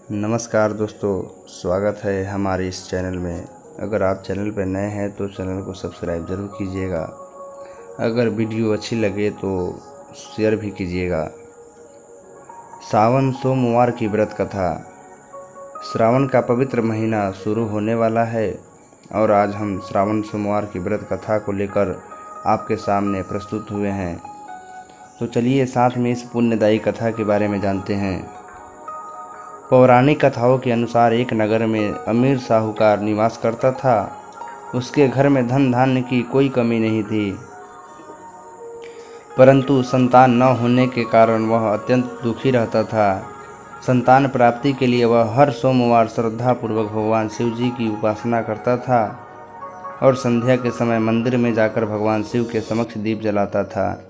नमस्कार दोस्तों, स्वागत है हमारे इस चैनल में। अगर आप चैनल पर नए हैं तो चैनल को सब्सक्राइब ज़रूर कीजिएगा। अगर वीडियो अच्छी लगे तो शेयर भी कीजिएगा। सावन सोमवार की व्रत कथा। श्रावण का पवित्र महीना शुरू होने वाला है और आज हम श्रावण सोमवार की व्रत कथा को लेकर आपके सामने प्रस्तुत हुए हैं। तो चलिए साथ में इस पुण्यदायी कथा के बारे में जानते हैं। पौराणिक कथाओं के अनुसार एक नगर में अमीर साहूकार निवास करता था। उसके घर में धन धान्य की कोई कमी नहीं थी, परंतु संतान न होने के कारण वह अत्यंत दुखी रहता था। संतान प्राप्ति के लिए वह हर सोमवार श्रद्धापूर्वक भगवान शिव जी की उपासना करता था और संध्या के समय मंदिर में जाकर भगवान शिव के समक्ष दीप जलाता था।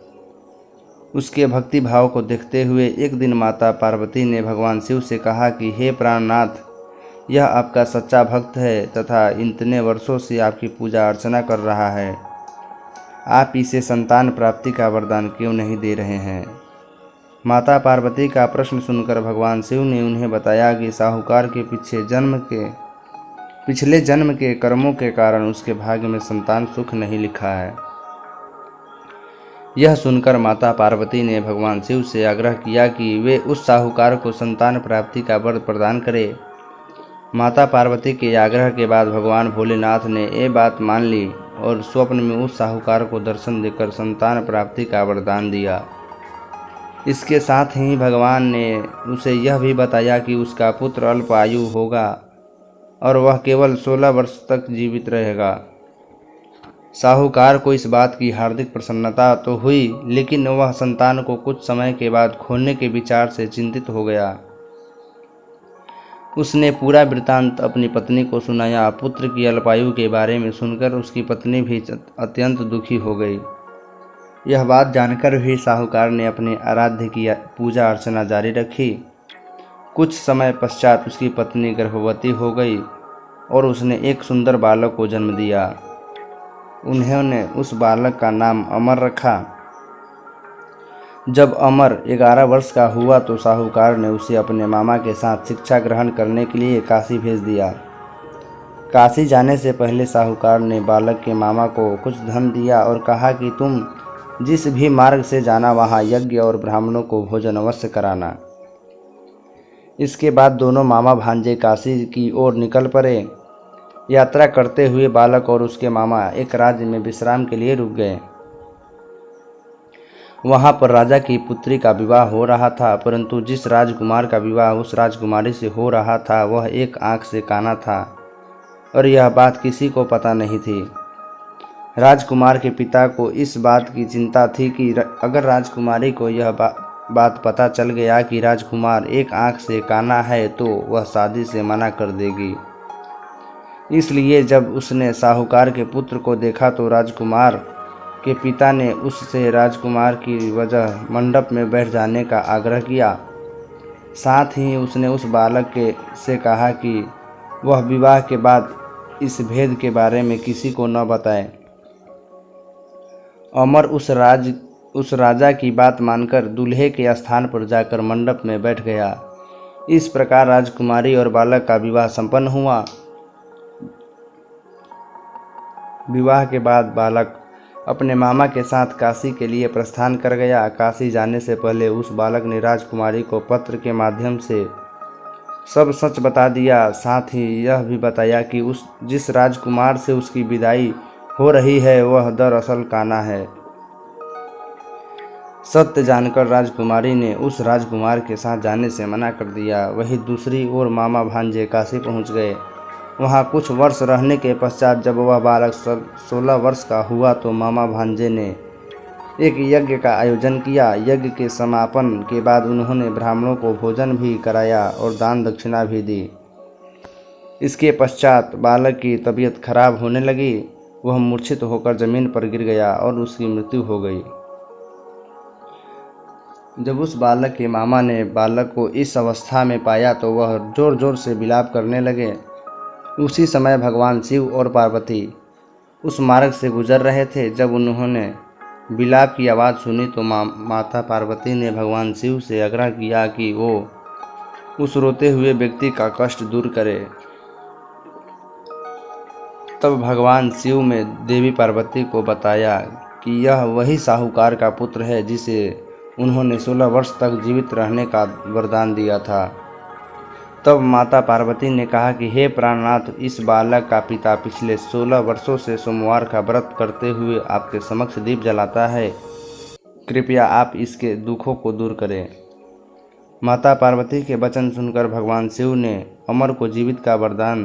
उसके भक्ति भाव को देखते हुए एक दिन माता पार्वती ने भगवान शिव से कहा कि हे प्राणनाथ, यह आपका सच्चा भक्त है तथा इतने वर्षों से आपकी पूजा अर्चना कर रहा है। आप इसे संतान प्राप्ति का वरदान क्यों नहीं दे रहे हैं? माता पार्वती का प्रश्न सुनकर भगवान शिव ने उन्हें बताया कि साहूकार के पिछले जन्म के कर्मों के कारण उसके भाग्य में संतान सुख नहीं लिखा है। यह सुनकर माता पार्वती ने भगवान शिव से आग्रह किया कि वे उस साहूकार को संतान प्राप्ति का वर प्रदान करें। माता पार्वती के आग्रह के बाद भगवान भोलेनाथ ने ये बात मान ली और स्वप्न में उस साहूकार को दर्शन देकर संतान प्राप्ति का वरदान दिया। इसके साथ ही भगवान ने उसे यह भी बताया कि उसका पुत्र अल्प आयु होगा और वह केवल 16 वर्ष तक जीवित रहेगा। साहूकार को इस बात की हार्दिक प्रसन्नता तो हुई, लेकिन वह संतान को कुछ समय के बाद खोने के विचार से चिंतित हो गया। उसने पूरा वृतांत अपनी पत्नी को सुनाया। पुत्र की अल्पायु के बारे में सुनकर उसकी पत्नी भी अत्यंत दुखी हो गई। यह बात जानकर भी साहूकार ने अपने आराध्य की पूजा अर्चना जारी रखी। कुछ समय पश्चात उसकी पत्नी गर्भवती हो गई और उसने एक सुंदर बालक को जन्म दिया। उन्होंने उस बालक का नाम अमर रखा। जब अमर 11 वर्ष का हुआ तो साहूकार ने उसे अपने मामा के साथ शिक्षा ग्रहण करने के लिए काशी भेज दिया। काशी जाने से पहले साहूकार ने बालक के मामा को कुछ धन दिया और कहा कि तुम जिस भी मार्ग से जाना वहाँ यज्ञ और ब्राह्मणों को भोजन अवश्य कराना। इसके बाद दोनों मामा भांजे काशी की ओर निकल पड़े। यात्रा करते हुए बालक और उसके मामा एक राज्य में विश्राम के लिए रुक गए। वहां पर राजा की पुत्री का विवाह हो रहा था, परंतु जिस राजकुमार का विवाह उस राजकुमारी से हो रहा था वह एक आंख से काना था और यह बात किसी को पता नहीं थी। राजकुमार के पिता को इस बात की चिंता थी कि अगर राजकुमारी को यह बात पता चल गया कि राजकुमार एक आंख से काना है तो वह शादी से मना कर देगी। इसलिए जब उसने साहूकार के पुत्र को देखा तो राजकुमार के पिता ने उससे राजकुमार की वजह मंडप में बैठ जाने का आग्रह किया। साथ ही उसने उस बालक से कहा कि वह विवाह के बाद इस भेद के बारे में किसी को न बताए। अमर उस राजा की बात मानकर दूल्हे के स्थान पर जाकर मंडप में बैठ गया। इस प्रकार राजकुमारी और बालक का विवाह संपन्न हुआ। विवाह के बाद बालक अपने मामा के साथ काशी के लिए प्रस्थान कर गया। काशी जाने से पहले उस बालक ने राजकुमारी को पत्र के माध्यम से सब सच बता दिया। साथ ही यह भी बताया कि जिस राजकुमार से उसकी विदाई हो रही है वह दरअसल काना है। सत्य जानकर राजकुमारी ने उस राजकुमार के साथ जाने से मना कर दिया। वहीं दूसरी ओर मामा भांजे काशी पहुंच गए। वहां कुछ वर्ष रहने के पश्चात जब वह बालक 16 वर्ष का हुआ तो मामा भांजे ने एक यज्ञ का आयोजन किया। यज्ञ के समापन के बाद उन्होंने ब्राह्मणों को भोजन भी कराया और दान दक्षिणा भी दी। इसके पश्चात बालक की तबीयत खराब होने लगी। वह मूर्छित होकर जमीन पर गिर गया और उसकी मृत्यु हो गई। जब उस बालक के मामा ने बालक को इस अवस्था में पाया तो वह जोर जोर से विलाप करने लगे। उसी समय भगवान शिव और पार्वती उस मार्ग से गुजर रहे थे। जब उन्होंने विलाप की आवाज़ सुनी तो माता पार्वती ने भगवान शिव से आग्रह किया कि वो उस रोते हुए व्यक्ति का कष्ट दूर करे। तब भगवान शिव ने देवी पार्वती को बताया कि यह वही साहूकार का पुत्र है जिसे उन्होंने 16 वर्ष तक जीवित रहने का वरदान दिया था। तब माता पार्वती ने कहा कि हे प्राणनाथ, इस बालक का पिता पिछले 16 वर्षों से सोमवार का व्रत करते हुए आपके समक्ष दीप जलाता है, कृपया आप इसके दुखों को दूर करें। माता पार्वती के वचन सुनकर भगवान शिव ने अमर को जीवित का वरदान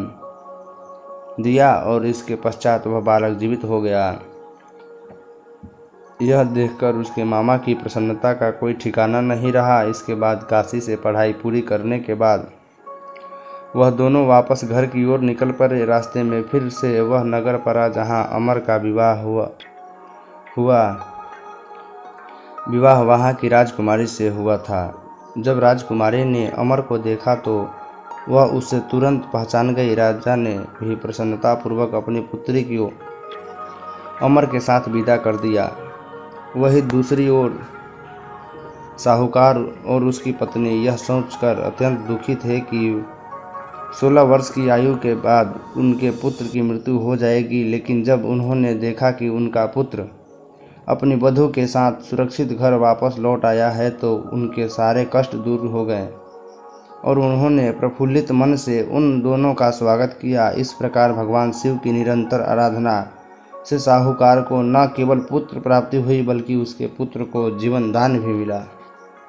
दिया और इसके पश्चात वह बालक जीवित हो गया। यह देखकर उसके मामा की प्रसन्नता का कोई ठिकाना नहीं रहा। इसके बाद काशी से पढ़ाई पूरी करने के बाद वह दोनों वापस घर की ओर निकल पड़े। रास्ते में फिर से वह नगर पड़ा जहां अमर का विवाह वहां की राजकुमारी से हुआ था। जब राजकुमारी ने अमर को देखा तो वह उसे तुरंत पहचान गई। राजा ने भी प्रसन्नतापूर्वक अपनी पुत्री को अमर के साथ विदा कर दिया। वही दूसरी ओर साहूकार और उसकी पत्नी यह सोचकर अत्यंत दुखी थे कि 16 वर्ष की आयु के बाद उनके पुत्र की मृत्यु हो जाएगी, लेकिन जब उन्होंने देखा कि उनका पुत्र अपनी वधू के साथ सुरक्षित घर वापस लौट आया है तो उनके सारे कष्ट दूर हो गए और उन्होंने प्रफुल्लित मन से उन दोनों का स्वागत किया। इस प्रकार भगवान शिव की निरंतर आराधना से साहूकार को न केवल पुत्र प्राप्ति हुई बल्कि उसके पुत्र को जीवन दान भी मिला।